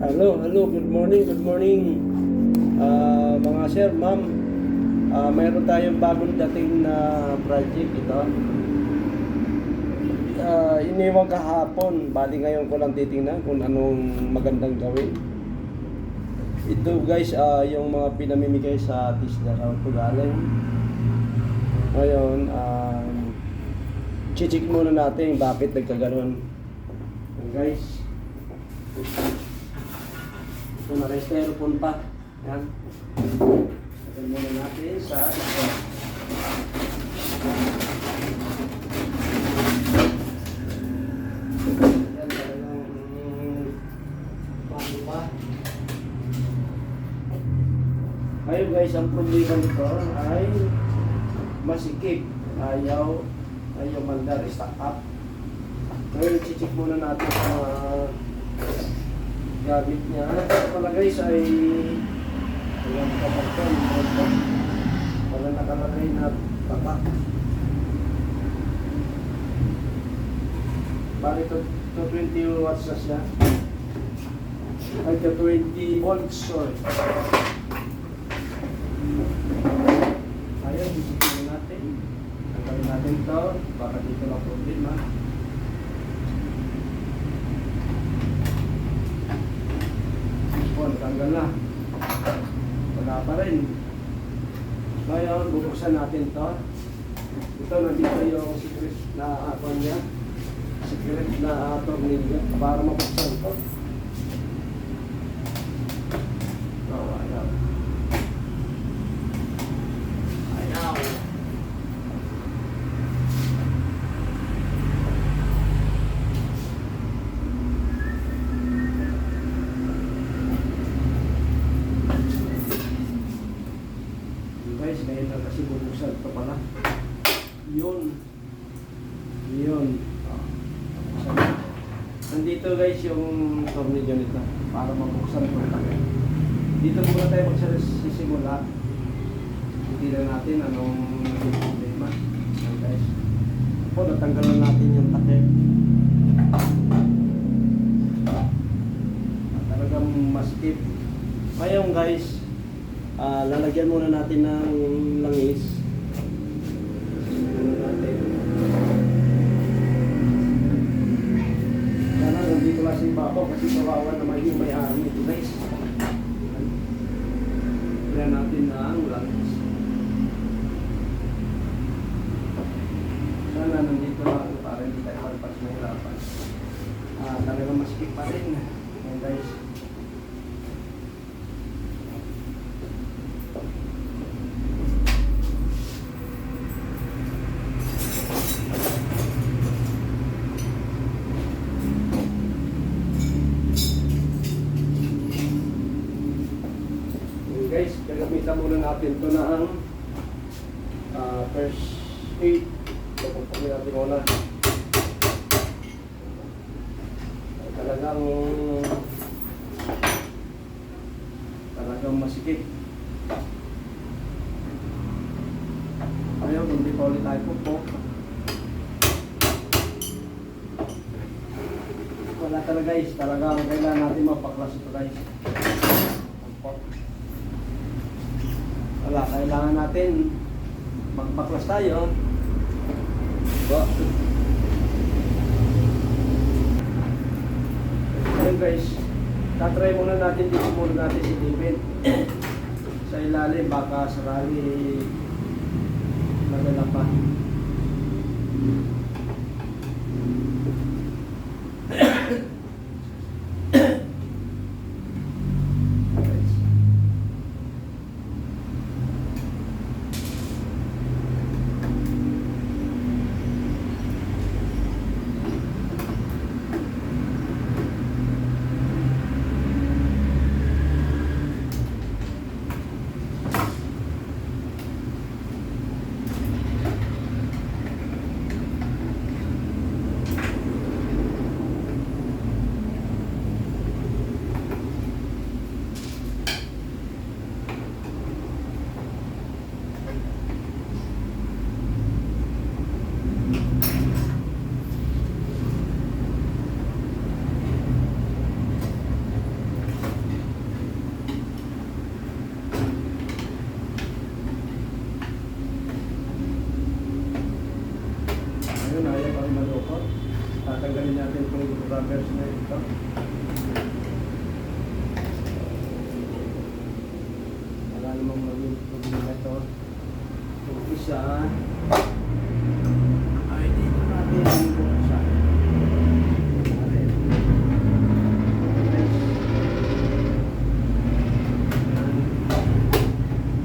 Hello, good morning, good morning. Mga sir, ma'am, mayroon tayong bagong dating na project ito. Iniwan kahapon, bali ngayon ko lang titingnan kung anong magandang gawin. Ito guys, yung mga pinamimigay sa Tisla ko galing. Ngayon, check muna natin bakit nagkaganoon. Guys, ito na styrofoam pa. Yan. Lagyan muna natin sa ito. Yan talagang bago pa. Ngayon guys, ang problema nito ay masikip. Ayaw mandar, stack up. Ngayon, check muna natin sa gamit niya. Pala guys ay ayan kapagkan wala nakalagay na tapak. Bali to 20 watts na siya. Ay to 20 volts, sorry. Ayun, bisikin natin. Tanggalin natin to. Baka dito lang problema. Tanggal na. Wala pa rin. Ngayon, bubuksan natin to. Ito, nandito yung secret na niya. Secret na tornilyo para mabuksan to. Ayaw. Ayaw. Ngayon lang kasi bubuksan ito pala. Yun. Nandito guys yung tornilyo nito para mabuksan ito. Dito muna tayo magsisimula. Hindi na natin anong problema. Yan guys. Po, natanggal na natin yung takip. Talagang maskip. Ngayon guys, lalagyan muna natin ng langis. Muna natin. Sana nandito lang si Papa kasi kawawa naman yung may-ari ito guys. Kaya natin ng langis. Sana nandito lang para hindi tayo malpas na hirapan. Talagang maskip pa rin. Ayan guys. Guys, gagamitan muna natin ito na ang first aid. Pagpapagin natin muna. Talagang masikip. Ayaw, hindi pa ulit tayo po. Wala talaga guys, talagang kailangan natin mapaklas ito guys. Wala, kailangan natin magpaklas tayo. Ayun guys, tatry muna natin dito muna natin si David sa ilalim, baka sarali madala pa. namang maging problema ito. Yung isa, ay dito natin buksan.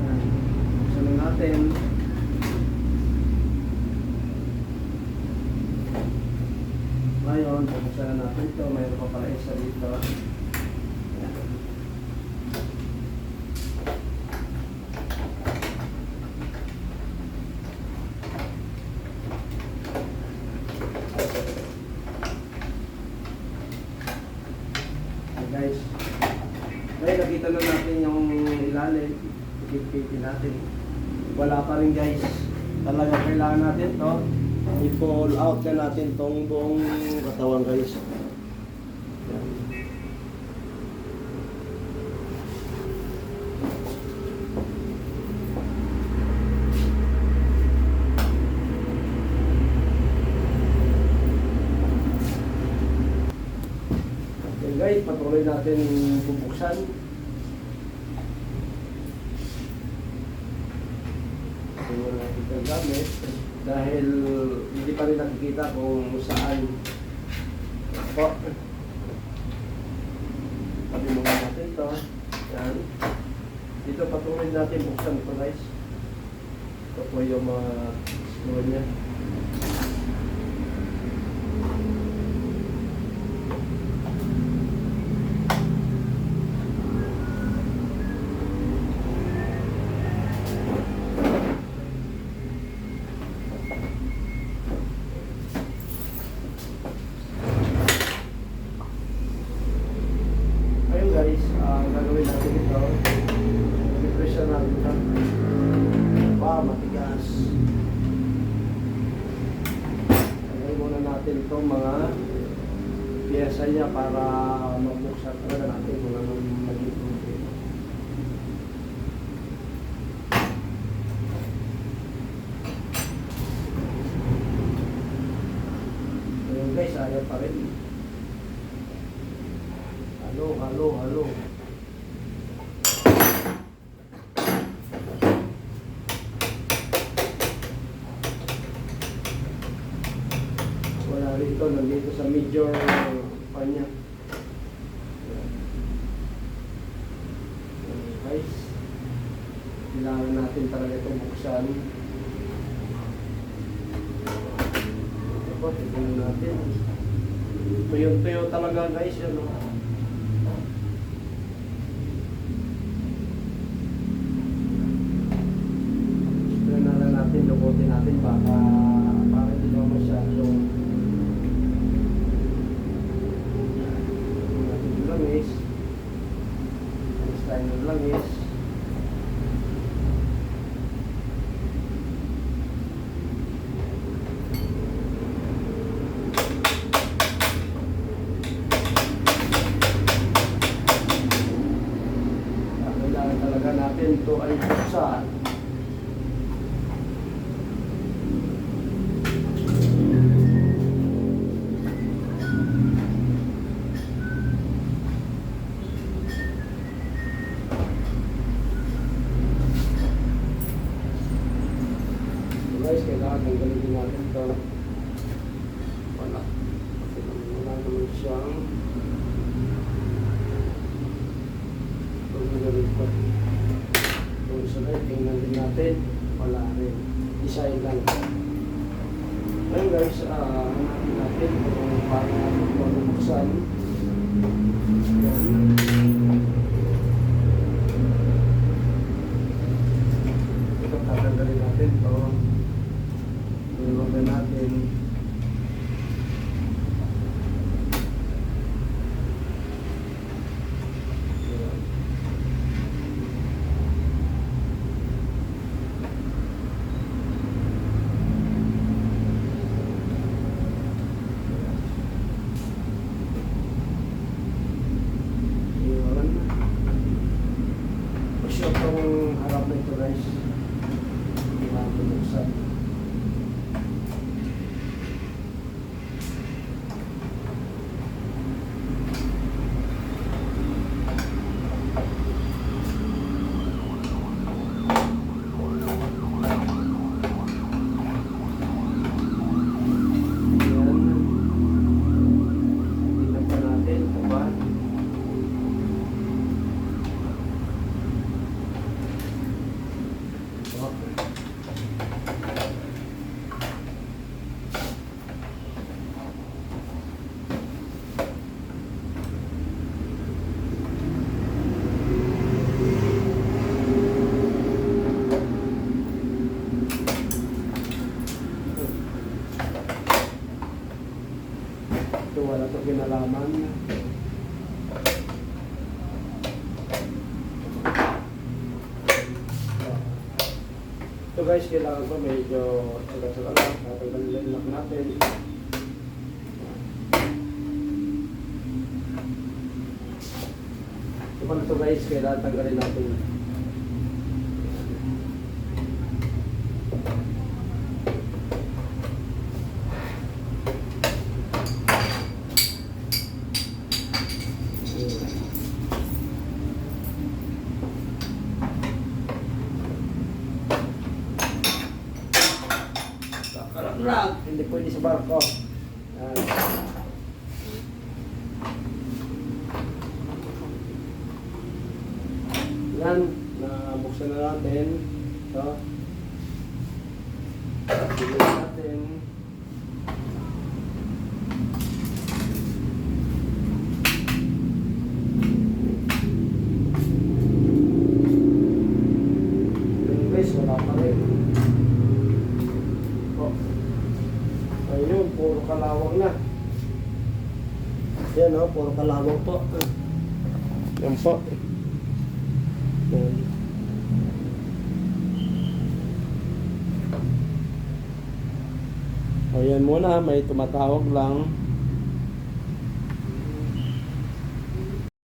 Ayan. Buksan na natin. Ngayon, buksan na natin ito. Mayroon pa pala isa dito. Ayan. Guys, ngayon nakita na natin yung ilalim, ikipipin natin. Wala pa rin guys, talaga kailangan natin to i-pull out na natin tong buong katawan guys. Yan. Okay guys, patuloy natin bubuksan. Tingnan natin ito gamit dahil hindi pa rin nakikita kung saan po. Tabi muna natin ito. Yan. Dito patuloy natin buksan ito guys. Ito po yung mga screw niya. Ayun guys, gagawin natin ito. I-pressure natin ito. Matigas. Lagay muna natin itong mga piyesa niya para mabuksan talaga natin kung anong maging problema. Ayun guys, ayaw pa rin. Halo. Wala rito, nandito sa major panya. Guys, kailangan natin talaga itong buksan. Ito, tignan natin. Tuyo talaga guys, yan o. Lubutin natin para hindi naman masyadong natin yung langis. Alis tayo ng langis. Kailangan talaga natin ito ay buksan. Guys, kailangan tanggalin din natin ito. Wala naman siyang pagmagalit pa. Kung sunod, tingnan din natin. Wala rin. Design lang. Ngayon guys, hanapin natin kung paano natin mabuksan. Yan. Ito, tatanggalin natin ito. Ilogan natin. guys, kailangan ko medyo tsaga-tsaga lang. Tatanggalin lang natin. Ito pala ito guys, kailangan tanggalin natin. Rag, hindi pwede sa barko. Yan. Yan, nabuksan na natin. Ito. Bigyan natin. Yung guys, wala pa rin. Ayun, puro kalawang na. Yan o, puro kalawang po. Yan po. Yan. O yan muna, may tumatawag lang.